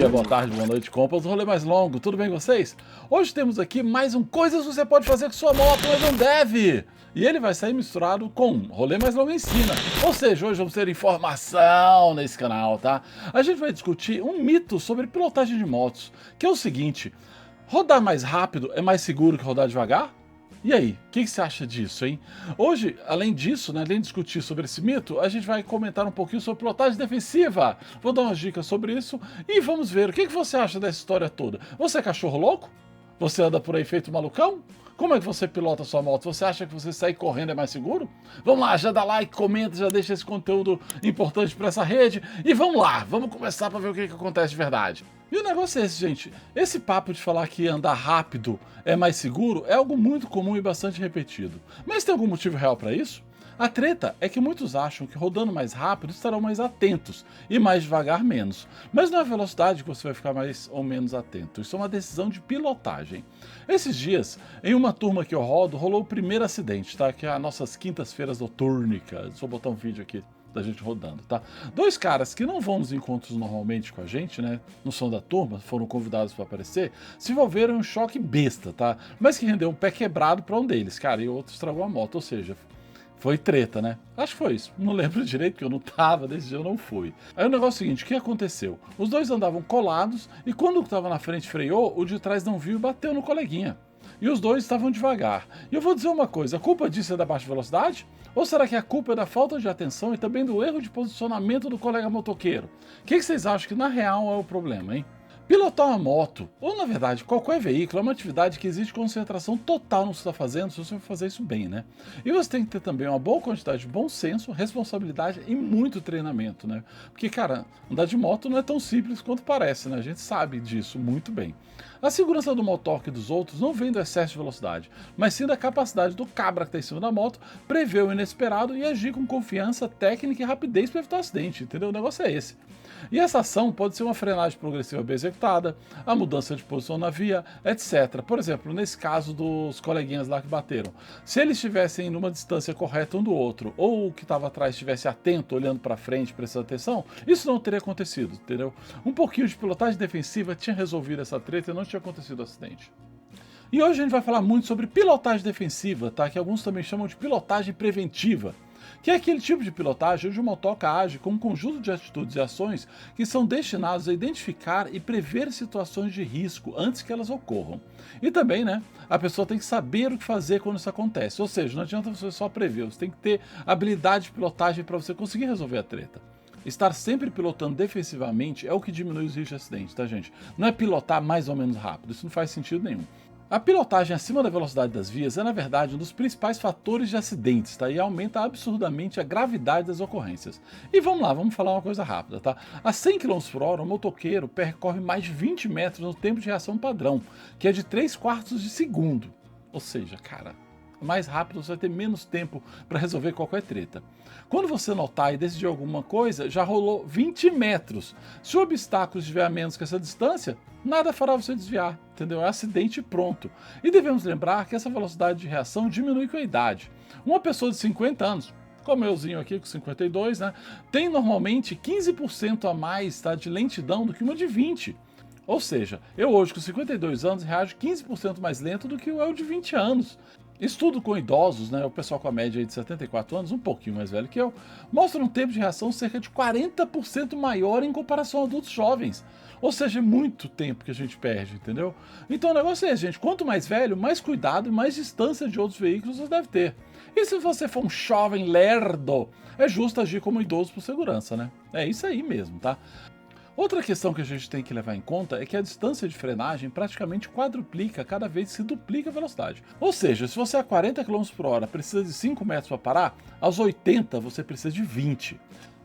dia, boa tarde, boa noite, compas, um rolê mais longo, tudo bem com vocês? Hoje temos aqui mais um Coisas que você pode fazer com sua moto, mas não deve! E ele vai sair misturado com Rolê Mais Longo Ensina. Ou seja, hoje vamos ter informação nesse canal, tá? A gente vai discutir um mito sobre pilotagem de motos, que é o seguinte: rodar mais rápido é mais seguro que rodar devagar? E aí, o que você acha disso, hein? Hoje, além disso, né, além de discutir sobre esse mito, a gente vai comentar um pouquinho sobre pilotagem defensiva. Vou dar umas dicas sobre isso e vamos ver o que você acha dessa história toda. Você é cachorro louco? Você anda por aí feito malucão? Como é que você pilota sua moto? Você acha que você sair correndo é mais seguro? Vamos lá, já dá like, comenta, já deixa esse conteúdo importante para essa rede. E vamos lá, vamos começar para ver o que acontece de verdade. E o negócio é esse, gente. Esse papo de falar que andar rápido é mais seguro é algo muito comum e bastante repetido. Mas tem algum motivo real para isso? A treta é que muitos acham que rodando mais rápido estarão mais atentos e mais devagar menos. Mas não é a velocidade que você vai ficar mais ou menos atento, isso é uma decisão de pilotagem. Esses dias, em uma turma que eu rodo, rolou o primeiro acidente, tá? Que é as nossas quintas-feiras notúrnicas. Vou botar um vídeo aqui da gente rodando, tá? Dois caras que não vão nos encontros normalmente com a gente, né? Não são da turma, foram convidados para aparecer, se envolveram em um choque besta, tá? Mas que rendeu um pé quebrado para um deles, cara, e o outro estragou a moto, ou seja, foi treta, né? Acho que foi isso. Não lembro direito, porque eu não tava, desse dia eu não fui. Aí o negócio é o seguinte, o que aconteceu? Os dois andavam colados e quando o que tava na frente freou, o de trás não viu e bateu no coleguinha. E os dois estavam devagar. E eu vou dizer uma coisa, a culpa disso é da baixa velocidade? Ou será que a culpa é da falta de atenção e também do erro de posicionamento do colega motoqueiro? O que vocês acham que na real é o problema, hein? Pilotar uma moto, ou na verdade qualquer veículo, é uma atividade que exige concentração total no que você está fazendo, se você for fazer isso bem, né? E você tem que ter também uma boa quantidade de bom senso, responsabilidade e muito treinamento, né? Porque, cara, andar de moto não é tão simples quanto parece, né? A gente sabe disso muito bem. A segurança do motorque e dos outros não vem do excesso de velocidade, mas sim da capacidade do cabra que está em cima da moto prever o inesperado e agir com confiança, técnica e rapidez para evitar o acidente, entendeu? O negócio é esse. E essa ação pode ser uma frenagem progressiva bem executada, a mudança de posição na via, etc. Por exemplo, nesse caso dos coleguinhas lá que bateram. Se eles estivessem numa distância correta um do outro, ou o que estava atrás estivesse atento, olhando para frente, prestando atenção, isso não teria acontecido, entendeu? Um pouquinho de pilotagem defensiva tinha resolvido essa treta e não tinha acontecido o acidente. E hoje a gente vai falar muito sobre pilotagem defensiva, tá? Que alguns também chamam de pilotagem preventiva, que é aquele tipo de pilotagem onde o motoca age com um conjunto de atitudes e ações que são destinados a identificar e prever situações de risco antes que elas ocorram. E também, né, a pessoa tem que saber o que fazer quando isso acontece, ou seja, não adianta você só prever, você tem que ter habilidade de pilotagem para você conseguir resolver a treta. Estar sempre pilotando defensivamente é o que diminui os riscos de acidente, tá, gente? Não é pilotar mais ou menos rápido, isso não faz sentido nenhum. A pilotagem acima da velocidade das vias é, na verdade, um dos principais fatores de acidentes, tá? E aumenta absurdamente a gravidade das ocorrências. E vamos lá, vamos falar uma coisa rápida, tá? A 100 km por hora, o motoqueiro percorre mais de 20 metros no tempo de reação padrão, que é de 3/4 de segundo. Ou seja, cara, mais rápido você vai ter menos tempo para resolver qualquer treta. Quando você notar e decidir alguma coisa, já rolou 20 metros. Se o obstáculo estiver a menos que essa distância, nada fará você desviar, entendeu? É acidente e pronto. E devemos lembrar que essa velocidade de reação diminui com a idade. Uma pessoa de 50 anos, como euzinho aqui com 52, né, tem normalmente 15% a mais, tá, de lentidão do que uma de 20. Ou seja, eu hoje com 52 anos reajo 15% mais lento do que o eu de 20 anos. Estudo com idosos, né, o pessoal com a média de 74 anos, um pouquinho mais velho que eu, mostra um tempo de reação cerca de 40% maior em comparação a adultos jovens. Ou seja, é muito tempo que a gente perde, entendeu? Então o negócio é esse, gente, quanto mais velho, mais cuidado e mais distância de outros veículos você deve ter. E se você for um jovem lerdo, é justo agir como idoso por segurança, né? É isso aí mesmo, tá? Outra questão que a gente tem que levar em conta é que a distância de frenagem praticamente quadruplica cada vez que se duplica a velocidade. Ou seja, se você a 40 km por hora precisa de 5 metros para parar, aos 80 você precisa de 20.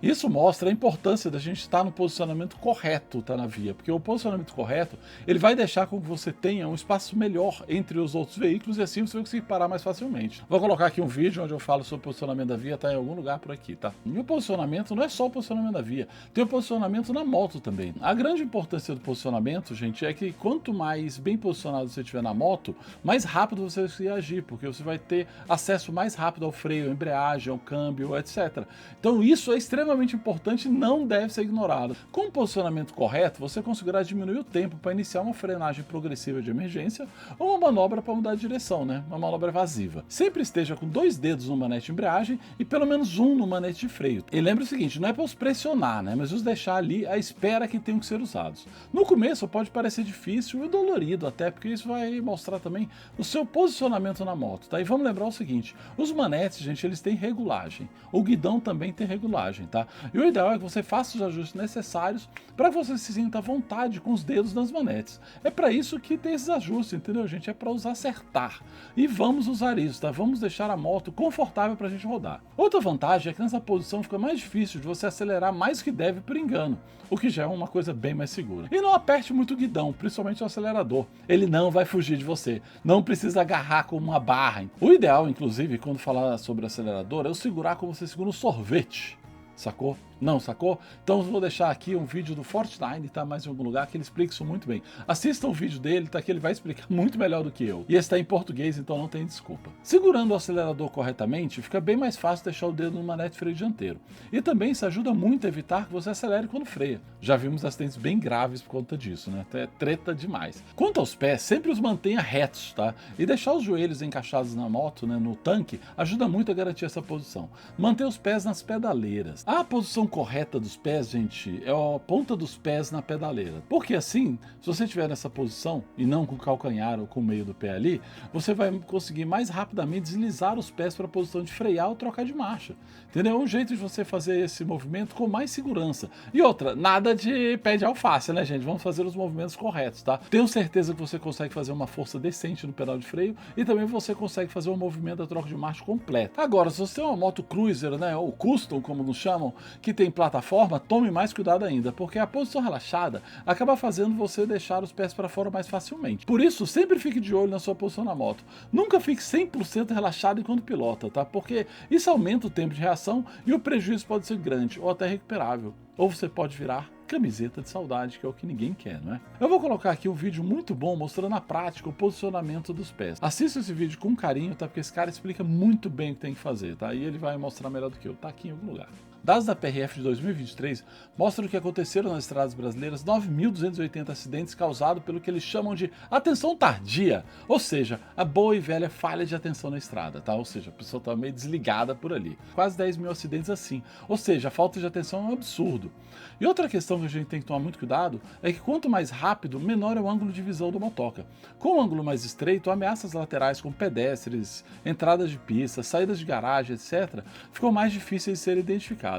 Isso mostra a importância da gente estar no posicionamento correto, tá, na via, porque o posicionamento correto, ele vai deixar com que você tenha um espaço melhor entre os outros veículos e assim você vai conseguir parar mais facilmente. Vou colocar aqui um vídeo onde eu falo sobre o posicionamento da via, tá em algum lugar por aqui, tá? E o posicionamento não é só o posicionamento da via, tem o posicionamento na moto também. A grande importância do posicionamento, gente, é que quanto mais bem posicionado você estiver na moto, mais rápido você vai conseguir agir, porque você vai ter acesso mais rápido ao freio, à embreagem, ao câmbio, etc. Então isso é extremamente extremamente importante e não deve ser ignorado. Com o posicionamento correto, você conseguirá diminuir o tempo para iniciar uma frenagem progressiva de emergência ou uma manobra para mudar de direção, né? Uma manobra evasiva. Sempre esteja com 2 dedos no manete de embreagem e pelo menos um no manete de freio. E lembre o seguinte, não é para os pressionar, né? Mas os deixar ali à espera que tenham que ser usados. No começo pode parecer difícil e dolorido até, porque isso vai mostrar também o seu posicionamento na moto, tá? E vamos lembrar o seguinte, os manetes, gente, eles têm regulagem. O guidão também tem regulagem, tá? E o ideal é que você faça os ajustes necessários para que você se sinta à vontade com os dedos nas manetes. É para isso que tem esses ajustes, entendeu, gente? É para os acertar. E vamos usar isso, tá? Vamos deixar a moto confortável para a gente rodar. Outra vantagem é que nessa posição fica mais difícil de você acelerar mais que deve por engano, o que já é uma coisa bem mais segura. E não aperte muito o guidão, principalmente o acelerador. Ele não vai fugir de você. Não precisa agarrar com uma barra. O ideal, inclusive, quando falar sobre acelerador, é o segurar como você segura um sorvete. Sacou? Não sacou? Então eu vou deixar aqui um vídeo do Fortnite, tá? Mais em algum lugar, que ele explica isso muito bem. Assista o vídeo dele, tá? Que ele vai explicar muito melhor do que eu. E esse tá em português, então não tem desculpa. Segurando o acelerador corretamente, fica bem mais fácil deixar o dedo no manete de freio dianteiro. E também isso ajuda muito a evitar que você acelere quando freia. Já vimos acidentes bem graves por conta disso, né? Até treta demais. Quanto aos pés, sempre os mantenha retos, tá? E deixar os joelhos encaixados na moto, né? No tanque, ajuda muito a garantir essa posição. Manter os pés nas pedaleiras. A posição correta dos pés, gente, é a ponta dos pés na pedaleira. Porque assim, se você estiver nessa posição e não com o calcanhar ou com o meio do pé ali, você vai conseguir mais rapidamente deslizar os pés para a posição de frear ou trocar de marcha. Entendeu? É um jeito de você fazer esse movimento com mais segurança. E outra, nada de pé de alface, né, gente? Vamos fazer os movimentos corretos, tá? Tenho certeza que você consegue fazer uma força decente no pedal de freio e também você consegue fazer um movimento da troca de marcha completa. Agora, se você tem uma moto cruiser, né, ou custom, como nos chamam, que tem plataforma, tome mais cuidado ainda, porque a posição relaxada acaba fazendo você deixar os pés para fora mais facilmente. Por isso, sempre fique de olho na sua posição na moto. Nunca fique 100% relaxado enquanto pilota, tá? Porque isso aumenta o tempo de reação e o prejuízo pode ser grande ou até recuperável. Ou você pode virar camiseta de saudade, que é o que ninguém quer, não é? Eu vou colocar aqui um vídeo muito bom mostrando na prática o posicionamento dos pés. Assista esse vídeo com carinho, tá? Porque esse cara explica muito bem o que tem que fazer, tá? E ele vai mostrar melhor do que eu. Tá aqui em algum lugar. Dados da PRF de 2023 mostram que aconteceram nas estradas brasileiras 9.280 acidentes causados pelo que eles chamam de atenção tardia, ou seja, a boa e velha falha de atenção na estrada, tá? Ou seja, a pessoa está meio desligada por ali. Quase 10 mil acidentes assim, ou seja, a falta de atenção é um absurdo. E outra questão que a gente tem que tomar muito cuidado é que quanto mais rápido, menor é o ângulo de visão do motoca. Com um ângulo mais estreito, ameaças laterais como pedestres, entradas de pista, saídas de garagem, etc., ficam mais difíceis de serem identificadas.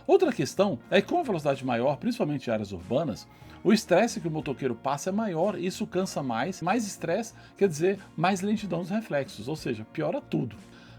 Outra questão é que com a velocidade maior, principalmente em áreas urbanas, o estresse que o motoqueiro passa é maior, e isso cansa mais estresse quer dizer mais lentidão dos reflexos, ou seja, piora tudo.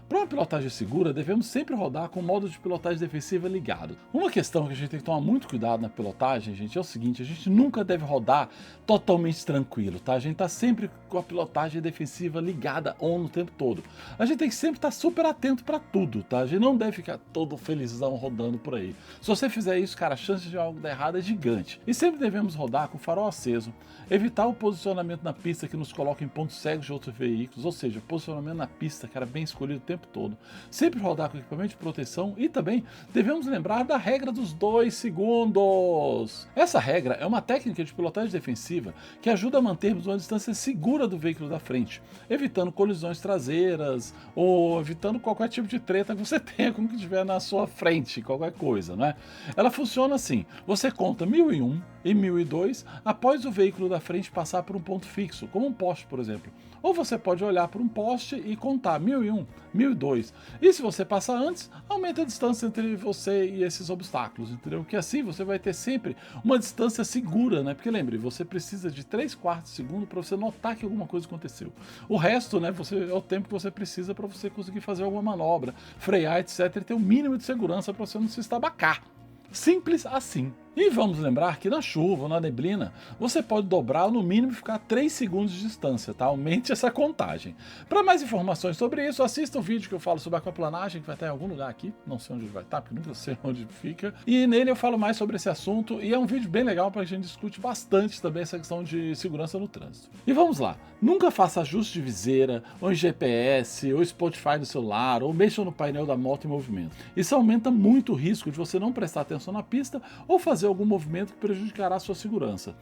Para uma pilotagem segura, devemos sempre rodar com o modo de pilotagem defensiva ligado. Uma questão que a gente tem que tomar muito cuidado na pilotagem, gente, é o seguinte: a gente nunca deve rodar totalmente tranquilo, tá? A gente tá sempre com a pilotagem defensiva ligada on no tempo todo. A gente tem que sempre estar super atento para tudo, tá? A gente não deve ficar todo felizão rodando por aí. Se você fizer isso, cara, a chance de algo dar errado é gigante. E sempre devemos rodar com o farol aceso, evitar o posicionamento na pista que nos coloca em pontos cegos de outros veículos, ou seja, posicionamento na pista, cara, bem escolhido o tempo todo. Sempre rodar com equipamento de proteção e também devemos lembrar da regra dos 2 segundos. Essa regra é uma técnica de pilotagem defensiva que ajuda a mantermos uma distância segura do veículo da frente, evitando colisões traseiras ou evitando qualquer tipo de treta que você tenha com o que estiver na sua frente, qualquer coisa, né? Ela funciona assim: você conta 1001 e 1002 após o veículo da frente passar por um ponto fixo, como um poste, por exemplo. Ou você pode olhar para um poste e contar 1001, 1002. E se você passar antes, aumenta a distância entre você e esses obstáculos, entendeu? Porque assim você vai ter sempre uma distância segura, né? Porque lembre, você precisa de 3/4 de segundo para você notar que alguma coisa aconteceu. O resto, né, é o tempo que você precisa para você conseguir fazer alguma manobra, frear, etc. E ter um mínimo de segurança para você não se estabacar. Simples assim. E vamos lembrar que na chuva ou na neblina, você pode dobrar ou no mínimo ficar a 3 segundos de distância, tá? Aumente essa contagem. Para mais informações sobre isso, assista o vídeo que eu falo sobre aquaplanagem, que vai estar em algum lugar aqui, não sei onde ele vai estar, porque nunca sei onde fica. E nele eu falo mais sobre esse assunto e é um vídeo bem legal para a gente discutir bastante também essa questão de segurança no trânsito. E vamos lá, nunca faça ajuste de viseira, ou em GPS, ou Spotify no celular, ou mexa no painel da moto em movimento. Isso aumenta muito o risco de você não prestar atenção na pista ou fazer algum movimento que prejudicará a sua segurança.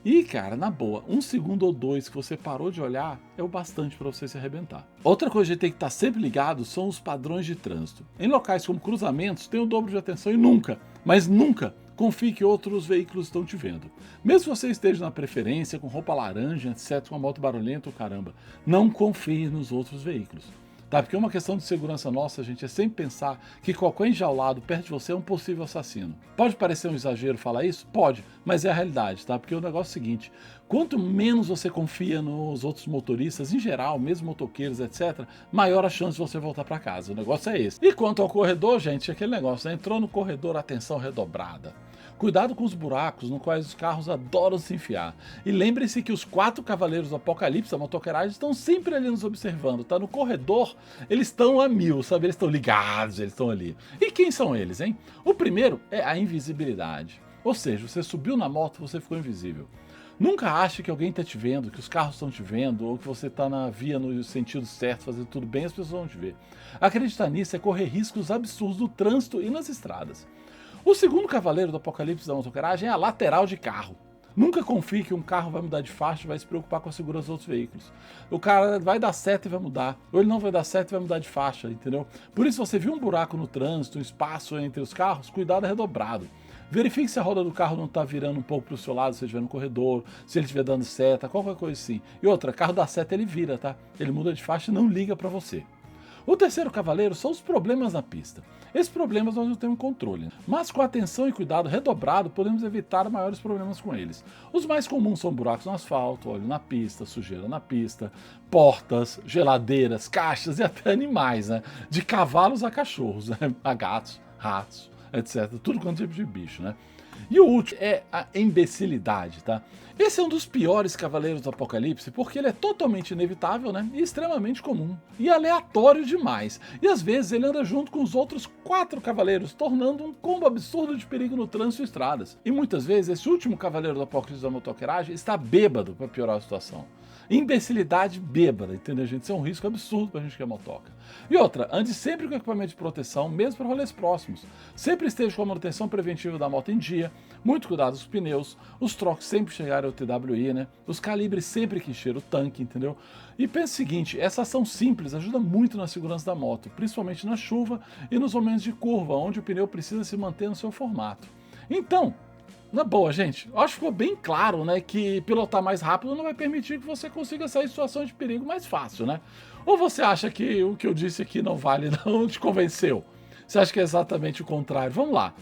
E, cara, na boa, 1 segundo ou 2 que você parou de olhar é o bastante para você se arrebentar. Outra coisa que a gente tem que estar sempre ligado são os padrões de trânsito. Em locais como cruzamentos, tem o dobro de atenção e nunca, mas nunca, confie que outros veículos estão te vendo. Mesmo que você esteja na preferência, com roupa laranja, etc., com a moto barulhenta ou caramba, não confie nos outros veículos. Tá? Porque uma questão de segurança nossa, gente, é sempre pensar que qualquer enjaulado perto de você é um possível assassino. Pode parecer um exagero falar isso? Pode, mas é a realidade, tá? Porque o negócio é o seguinte, quanto menos você confia nos outros motoristas, em geral, mesmo motoqueiros, etc., maior a chance de você voltar para casa. O negócio é esse. E quanto ao corredor, gente, aquele negócio, né? Entrou no corredor, atenção redobrada. Cuidado com os buracos nos quais os carros adoram se enfiar. E lembre-se que os 4 cavaleiros do Apocalipse, da motoqueiragem, estão sempre ali nos observando, tá? No corredor, eles estão a 1000, sabe? Eles estão ligados, eles estão ali. E quem são eles, hein? O primeiro é a invisibilidade. Ou seja, você subiu na moto, você ficou invisível. Nunca ache que alguém está te vendo, que os carros estão te vendo, ou que você está na via no sentido certo, fazendo tudo bem, as pessoas vão te ver. Acreditar nisso é correr riscos absurdos no trânsito e nas estradas. O segundo cavaleiro do Apocalipse da motoqueiragem é a lateral de carro. Nunca confie que um carro vai mudar de faixa e vai se preocupar com a segurança dos outros veículos. O cara vai dar seta e vai mudar, ou ele não vai dar seta e vai mudar de faixa, entendeu? Por isso, se você viu um buraco no trânsito, um espaço entre os carros, cuidado é redobrado. Verifique se a roda do carro não está virando um pouco para o seu lado, se ele estiver no corredor, se ele estiver dando seta, qualquer coisa assim. E outra, carro dá seta, ele vira, tá? Ele muda de faixa e não liga para você. O terceiro cavaleiro são os problemas na pista. Esses problemas nós não temos controle, mas com atenção e cuidado redobrado podemos evitar maiores problemas com eles. Os mais comuns são buracos no asfalto, óleo na pista, sujeira na pista, portas, geladeiras, caixas e até animais, né? De cavalos a cachorros, né? A gatos, ratos, etc. Tudo quanto tipo de bicho, né? E o último é a imbecilidade, tá? Esse é um dos piores cavaleiros do Apocalipse porque ele é totalmente inevitável, né? E extremamente comum. E aleatório demais. E às vezes ele anda junto com os outros 4 cavaleiros, tornando um combo absurdo de perigo no trânsito e estradas. E muitas vezes esse último cavaleiro do Apocalipse da motoqueiragem está bêbado para piorar a situação. Imbecilidade bêbada, entendeu, gente? Isso é um risco absurdo pra gente que é motoca. E outra, ande sempre com equipamento de proteção, mesmo para rolês próximos. Sempre esteja com a manutenção preventiva da moto em dia, muito cuidado com os pneus, os trocos sempre chegarem ao TWI, né? Os calibres sempre que encher o tanque, entendeu? E pense o seguinte, essa ação simples ajuda muito na segurança da moto, principalmente na chuva e nos momentos de curva, onde o pneu precisa se manter no seu formato. Então, na boa, gente, eu acho que ficou bem claro, né, que pilotar mais rápido não vai permitir que você consiga sair de situações de perigo mais fácil, né? Ou você acha que o que eu disse aqui não vale, não te convenceu? Você acha que é exatamente o contrário? Vamos lá.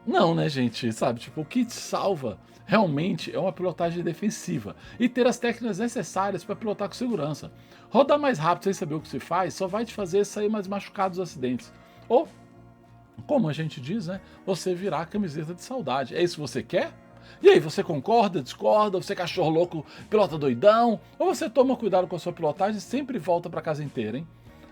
Não, né, gente, sabe, tipo, o que te salva realmente é uma pilotagem defensiva e ter as técnicas necessárias para pilotar com segurança. Rodar mais rápido sem saber o que se faz só vai te fazer sair mais machucado dos acidentes. Ou, como a gente diz, né? Você virar a camiseta de saudade. É isso que você quer? E aí, você concorda, discorda? Você é cachorro louco, pilota doidão? Ou você toma cuidado com a sua pilotagem e sempre volta para casa inteira, hein?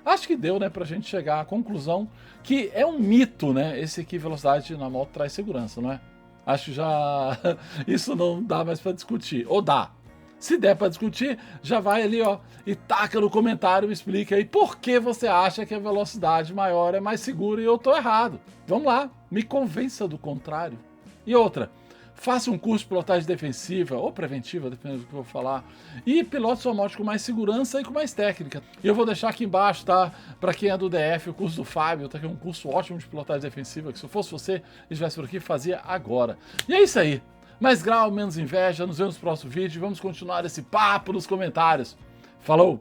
Acho que deu, né, pra gente chegar à conclusão que é um mito, né? Esse que velocidade na moto traz segurança, não é? Acho que já isso não dá mais para discutir. Ou dá. Se der para discutir, já vai ali, ó, e taca no comentário, me explica aí por que você acha que a velocidade maior é mais segura e eu tô errado. Vamos lá, me convença do contrário. E outra, faça um curso de pilotagem defensiva ou preventiva, dependendo do que eu vou falar, e pilote sua moto com mais segurança e com mais técnica. E eu vou deixar aqui embaixo, tá? Para quem é do DF, o curso do Fábio, tá? Que é um curso ótimo de pilotagem defensiva, que se eu fosse você e estivesse por aqui, fazia agora. E é isso aí. Mais grau, menos inveja, nos vemos no próximo vídeo. Vamos continuar esse papo nos comentários. Falou!